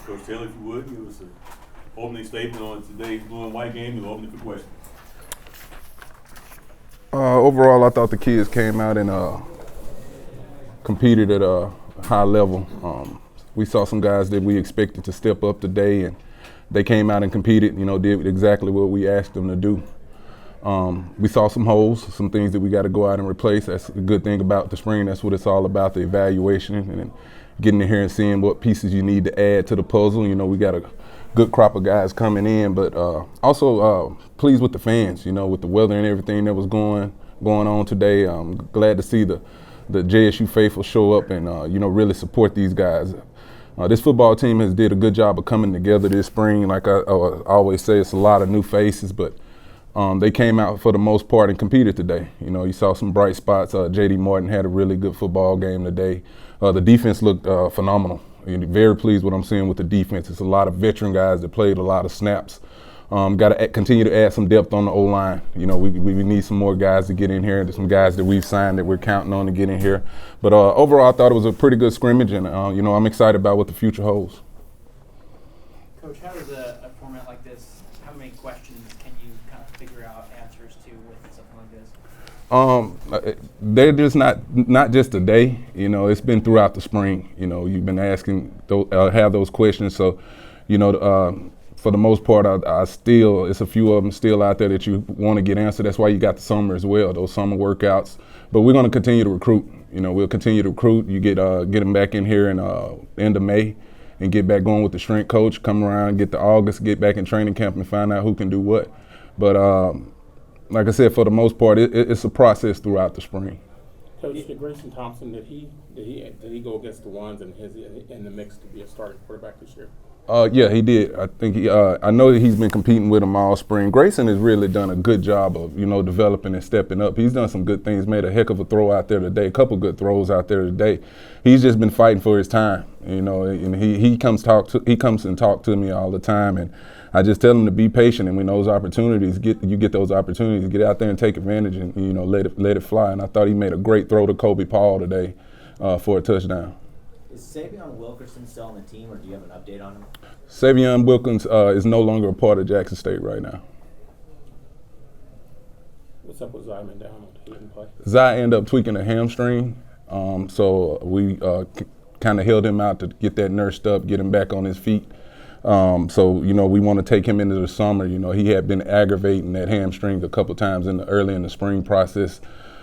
Coach Taylor, if you would, give us an opening statement on today's blue and white game and open it for questions. Overall, I thought the kids came out and competed at a high level. We saw some guys that we expected to step up today, and they came out and competed, did exactly what we asked them to do. We saw some holes, some things that we got to go out and replace. That's a good thing about the spring. That's what it's all about, the evaluation and getting in here and seeing what pieces you need to add to the puzzle. We got a good crop of guys coming in, but also pleased with the fans, with the weather and everything that was going on today. I'm glad to see the JSU faithful show up and, really support these guys. This football team has did a good job of coming together this spring. Like I always say, it's a lot of new faces, but they came out for the most part and competed today. You saw some bright spots. J.D. Martin had a really good football game today. The defense looked phenomenal. Very pleased with what I'm seeing with the defense. It's a lot of veteran guys that played a lot of snaps. Got to continue to add some depth on the O-line. We need some more guys to get in here. There's some guys that we've signed that we're counting on to get in here. But overall, I thought it was a pretty good scrimmage, and I'm excited about what the future holds. Coach, how does a format like this, how many questions can you kind of figure out answers to with something like this? They're just not just today. It's been throughout the spring. You've been asking, have those questions. So, for the most part, it's a few of them still out there that you want to get answered. That's why you got the summer as well, those summer workouts. But we're going to continue to recruit. We'll continue to recruit. You get them back in here in end of May and get back going with the strength coach, come around, get to August, get back in training camp and find out who can do what. But like I said, for the most part, it's a process throughout the spring. Coach, did Grayson Thompson, did he go against the ones in the mix to be a starting quarterback this year? Yeah, he did. I think I know that he's been competing with him all spring. Grayson has really done a good job of, developing and stepping up. He's done some good things, made a heck of a throw out there today, a couple good throws out there today. He's just been fighting for his time, and he comes and talk to me all the time, and I just tell him to be patient, and when those opportunities get those opportunities, get out there and take advantage and, let it fly. And I thought he made a great throw to Kobe Paul today for a touchdown. Is Savion Wilkerson still on the team, or do you have an update on him? Savion Wilkins is no longer a part of Jackson State right now. What's up with Zy Mandown? He didn't play. Zy ended up tweaking a hamstring, so we kind of held him out to get that nursed up, get him back on his feet. So we want to take him into the summer. He had been aggravating that hamstring a couple times early in the spring process.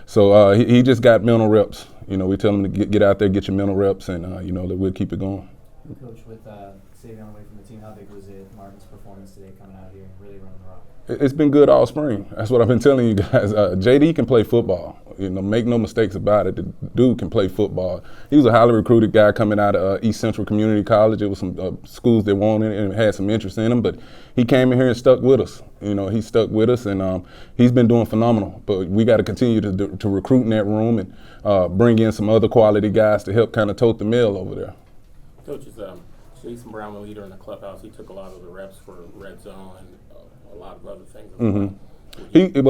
So he just got mental reps. We tell him to get out there, get your mental reps, and that we'll keep it going. Coach, with Savion away from the team, how big was it, Martin's performance today coming out here and really running the rock? It's been good all spring. That's what I've been telling you guys. JD can play football. Make no mistakes about it. The dude can play football. He was a highly recruited guy coming out of East Central Community College. It was some schools that wanted and had some interest in him, but he came in here and stuck with us. He stuck with us, and he's been doing phenomenal. But we got to continue to recruit in that room and bring in some other quality guys to help kind of tote the mail over there. Coach, is Jason Brown the leader in the clubhouse? He took a lot of the reps for red zone and a lot of other things. Well.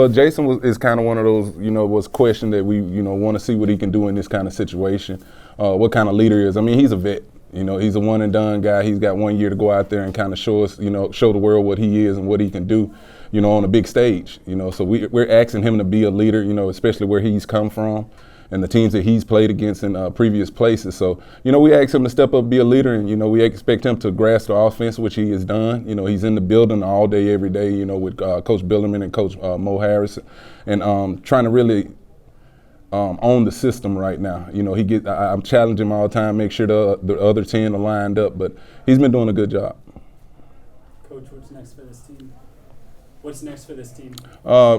Jason is kind of one of those, was questioned that we, want to see what he can do in this kind of situation, what kind of leader he is. I mean, he's a vet. He's a one and done guy. He's got 1 year to go out there and kind of show us, show the world what he is and what he can do, on a big stage. So we're asking him to be a leader, especially where he's come from and the teams that he's played against in previous places. So, we ask him to step up, be a leader, and, we expect him to grasp the offense, which he has done. He's in the building all day, every day, with Coach Billerman and Coach Mo Harris, and trying to really own the system right now. I'm challenging him all the time, make sure the other 10 are lined up, but he's been doing a good job. Coach, what's next for this team?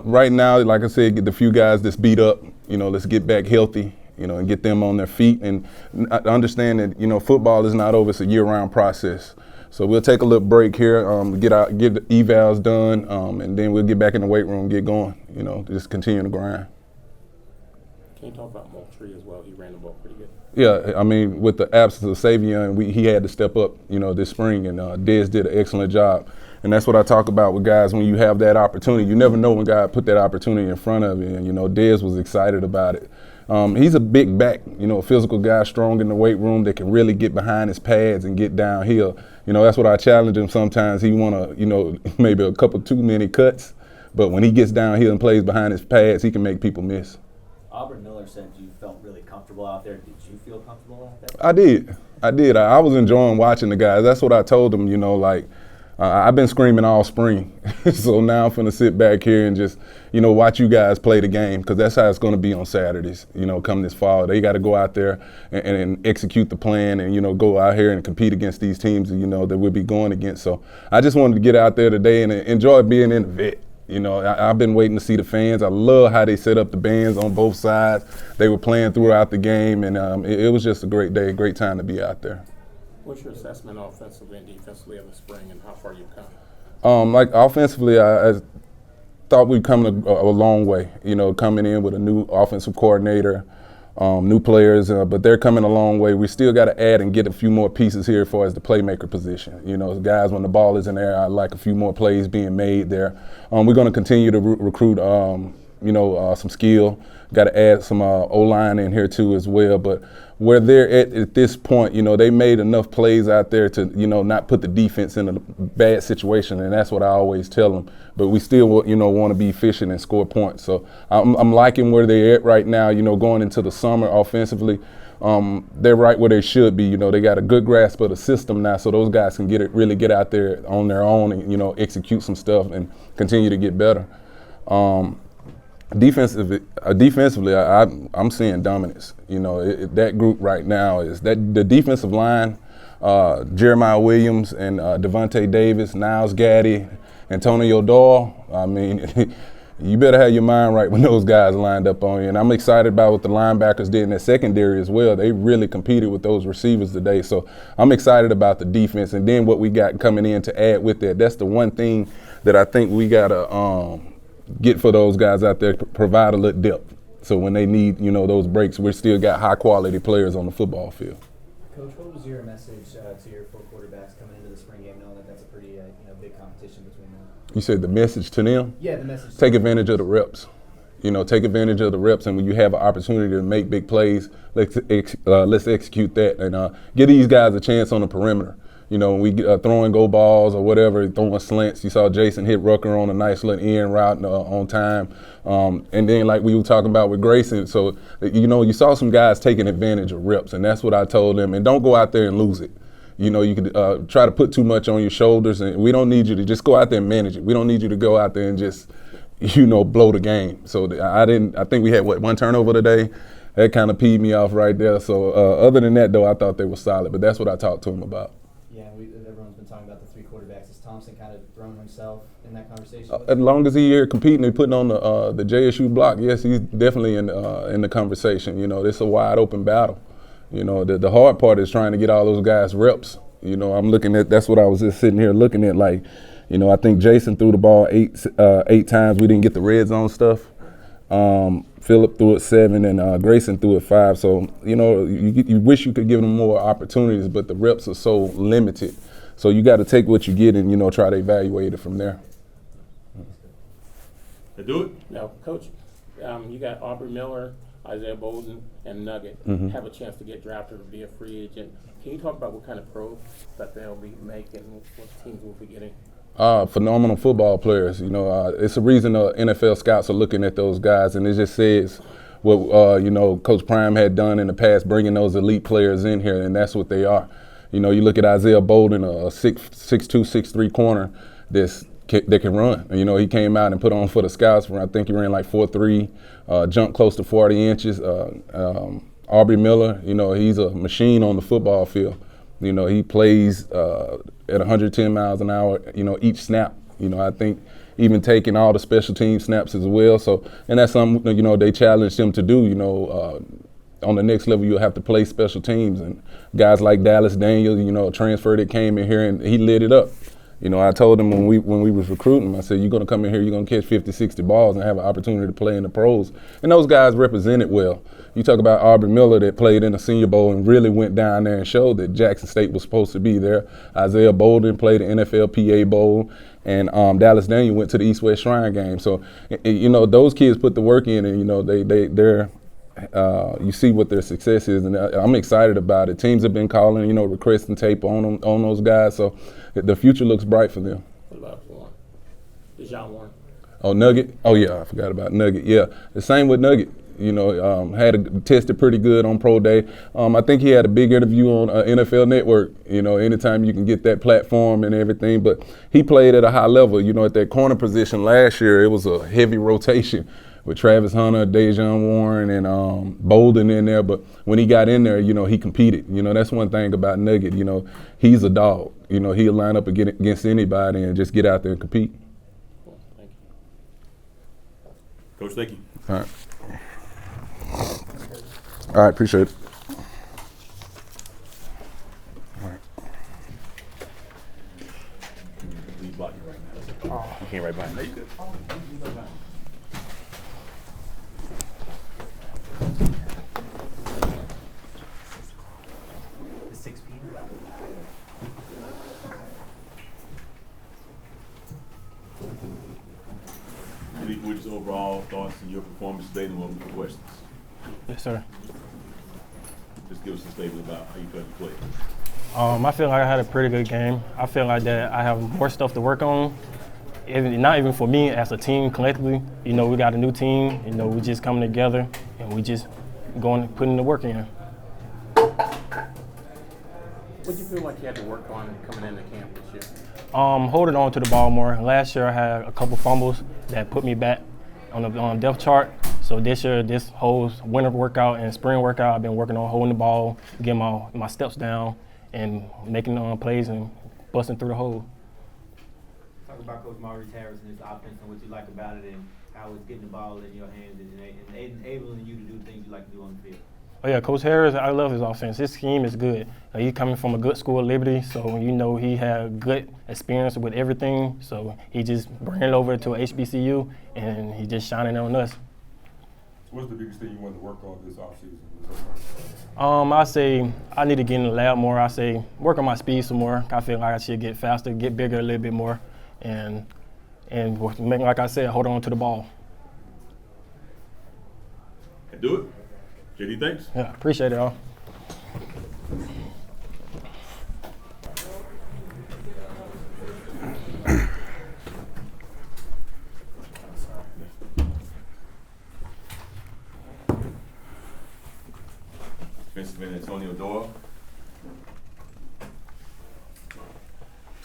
Right now, like I said, get the few guys that's beat up, let's get back healthy, and get them on their feet. And understand that, football is not over. It's a year-round process. So we'll take a little break here, get the evals done, and then we'll get back in the weight room, get going, just continue to grind. Can you talk about Moultrie as well? He ran the ball pretty good. Yeah, I mean, with the absence of Savion, he had to step up, this spring, and Dez did an excellent job. And that's what I talk about with guys when you have that opportunity. You never know when God put that opportunity in front of you, and, Dez was excited about it. He's a big back, a physical guy, strong in the weight room that can really get behind his pads and get downhill. That's what I challenge him sometimes. He want to, maybe a couple too many cuts, but when he gets downhill and plays behind his pads, he can make people miss. Aubrey Miller said you felt really comfortable out there. Did you feel comfortable out there? I did. I was enjoying watching the guys. That's what I told them, I've been screaming all spring. So now I'm finna sit back here and just, watch you guys play the game, because that's how it's gonna be on Saturdays, come this fall. They gotta go out there and execute the plan and, go out here and compete against these teams, that we'll be going against. So I just wanted to get out there today and enjoy being in the vet. I've been waiting to see the fans. I love how they set up the bands on both sides. They were playing throughout the game, and it was just a great day, a great time to be out there. What's your assessment offensively and defensively of the spring, and how far you've come? Like offensively, I thought we'd come a long way, coming in with a new offensive coordinator, new players, but they're coming a long way. We still got to add and get a few more pieces here as far as the playmaker position. Guys, when the ball is in there, I like a few more plays being made there. We're going to continue to recruit, some skill. Got to add some O-line in here too as well. But where they're at this point, they made enough plays out there to, not put the defense in a bad situation, and that's what I always tell them. But we still, want to be efficient and score points. So I'm liking where they're at right now, going into the summer offensively. They're right where they should be. They got a good grasp of the system now, so those guys can really get out there on their own and, execute some stuff and continue to get better. Defensively, I'm seeing dominance. That group right now is that the defensive line, Jeremiah Williams and Devontae Davis, Niles Gaddy, Antonio Doyle. I mean, you better have your mind right when those guys lined up on you. And I'm excited about what the linebackers did in that secondary as well. They really competed with those receivers today. So I'm excited about the defense. And then what we got coming in to add with that, that's the one thing that I think we got to get for those guys out there, provide a little depth. So when they need, those breaks, we still got high-quality players on the football field. Coach, what was your message to your four quarterbacks coming into the spring game, knowing that that's a pretty big competition between them? You said the message to them? Yeah, the message. Take advantage of the reps. Take advantage of the reps, and when you have an opportunity to make big plays, let's execute that and give these guys a chance on the perimeter. When we throwing go balls or whatever, throwing slants. You saw Jason hit Rucker on a nice little end route on time. And then like we were talking about with Grayson, so, you saw some guys taking advantage of reps, and that's what I told them. And don't go out there and lose it. You could try to put too much on your shoulders, and we don't need you to just go out there and manage it. We don't need you to go out there and just, blow the game. So I think we had, one turnover today? That kind of peed me off right there. So other than that, though, I thought they were solid. But that's what I talked to them about. Yeah, everyone's been talking about the three quarterbacks. Has Thompson kind of thrown himself in that conversation? As long as he's here competing and putting on the JSU block, yes, he's definitely in the conversation. It's a wide open battle. The hard part is trying to get all those guys reps. I'm looking at, that's what I was just sitting here looking at. Like, I think Jason threw the ball eight times. We didn't get the red zone stuff. Phillip threw it 7, and Grayson threw it 5. So, you wish you could give them more opportunities, but the reps are so limited. So you got to take what you get and, try to evaluate it from there. They do it? Now, Coach, you got Aubrey Miller, Isaiah Bolden, and Nugget have a chance to get drafted or be a free agent. Can you talk about what kind of pros that they'll be making, what teams will be getting? Phenomenal football players. It's a reason NFL scouts are looking at those guys, and it just says what Coach Prime had done in the past, bringing those elite players in here, and that's what they are. You look at Isaiah Bolden, a 6'2", 6'3" corner that can run. He came out and put on for the scouts. I think he ran like 4.3, jumped close to 40 inches. Aubrey Miller, he's a machine on the football field. He plays at 110 miles an hour, each snap. I think even taking all the special team snaps as well. So, and that's something, they challenged him to do, on the next level, you'll have to play special teams. And guys like Dallas Daniels, transfer that came in here, and he lit it up. You know, I told him when we was recruiting, I said, you're going to come in here, you're going to catch 50, 60 balls and have an opportunity to play in the pros. And those guys represented well. You talk about Aubrey Miller that played in the Senior Bowl and really went down there and showed that Jackson State was supposed to be there. Isaiah Bolden played the NFL PA Bowl, and Dallas Daniel went to the East-West Shrine game. So, you know, those kids put the work in, and, you know, they're you see what their success is, and I'm excited about it. Teams have been calling, you know, requesting tape on those guys, so the future looks bright for them. What about Warren? Deshaun Warren? Oh, Nugget? Oh, yeah, I forgot about Nugget. Yeah, the same with Nugget. You know, tested pretty good on Pro Day. I think he had a big interview on NFL Network, you know, anytime you can get that platform and everything. But he played at a high level. You know, at that corner position last year, it was a heavy rotation with Travis Hunter, Dejon Warren, and Bolden in there. But when he got in there, you know, he competed. You know, that's one thing about Nugget. You know, he's a dog. You know, he'll line up against anybody and just get out there and compete. Cool. Thank you. Coach, thank you. All right. All right, appreciate it. All right. Lead blocking right now. You can't right behind. No, you good. The 6 p.m. What is overall thoughts on your performance today, and what were the questions? Yes, sir. Just give us a statement about how you felt you played. I feel like I had a pretty good game. I feel like that I have more stuff to work on. Not even for me, as a team collectively. You know, we got a new team. You know, we just coming together and we just putting the work in. What do you feel like you had to work on coming into camp this year? Holding on to the ball more. Last year I had a couple fumbles that put me back on the depth chart. So this year, this whole winter workout and spring workout, I've been working on holding the ball, getting my steps down, and making plays and busting through the hole. Talk about Coach Maurice Harris and his offense and what you like about it and how it's getting the ball in your hands and enabling you to do things you like to do on the field. Oh yeah, Coach Harris, I love his offense. His scheme is good. He coming from a good school at Liberty, so you know he had good experience with everything. So he just bring it over to HBCU, and he just shining on us. What's the biggest thing you want to work on this offseason? I say I need to get in the lab more. I say work on my speed some more. I feel like I should get faster, get bigger a little bit more, and make, like I said, hold on to the ball. And do it. JD, thanks. Yeah, appreciate it all. Defensive end Antonio Doyle.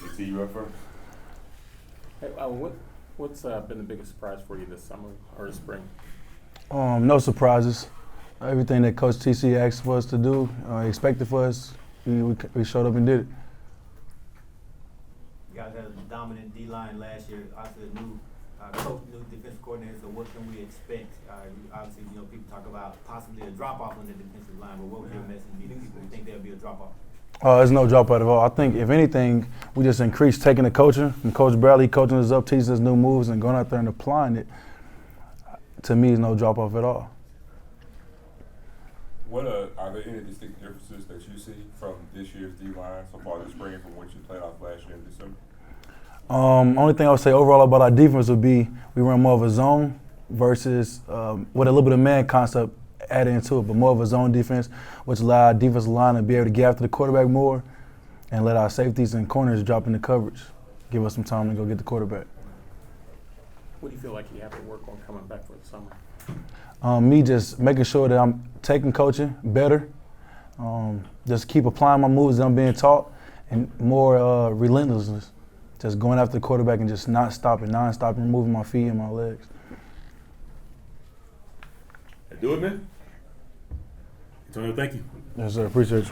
Let's see you up first. Hey, what's been the biggest surprise for you this summer or this spring? No surprises. Everything that Coach TC asked for us to do, expected for us, we showed up and did it. You guys had a dominant D-line last year. Obviously, a new coach, new defensive coordinator. So what can we expect? Obviously, you know, people talk about possibly a drop-off on the defensive line, but what would your message be to people who think there'll be a drop-off? There's no dropout at all. I think, if anything, we just increased taking the coaching, and Coach Bradley coaching us up, teaching us new moves, and going out there and applying it. To me, is no drop-off at all. What are there any distinct differences that you see from this year's D-line so far this spring from what you played off last year in December? Only thing I would say overall about our defense would be we run more of a zone versus with a little bit of man concept added into it, but more of a zone defense, which allowed our defensive line to be able to get after the quarterback more and let our safeties and corners drop into coverage, give us some time to go get the quarterback. What do you feel like you have to work on coming back for the summer? Me just making sure that I'm taking coaching better, just keep applying my moves that I'm being taught, and more relentlessness, just going after the quarterback and just not stopping, non-stopping, moving my feet and my legs. Do it, man. Antonio, thank you. Yes, sir. Appreciate you.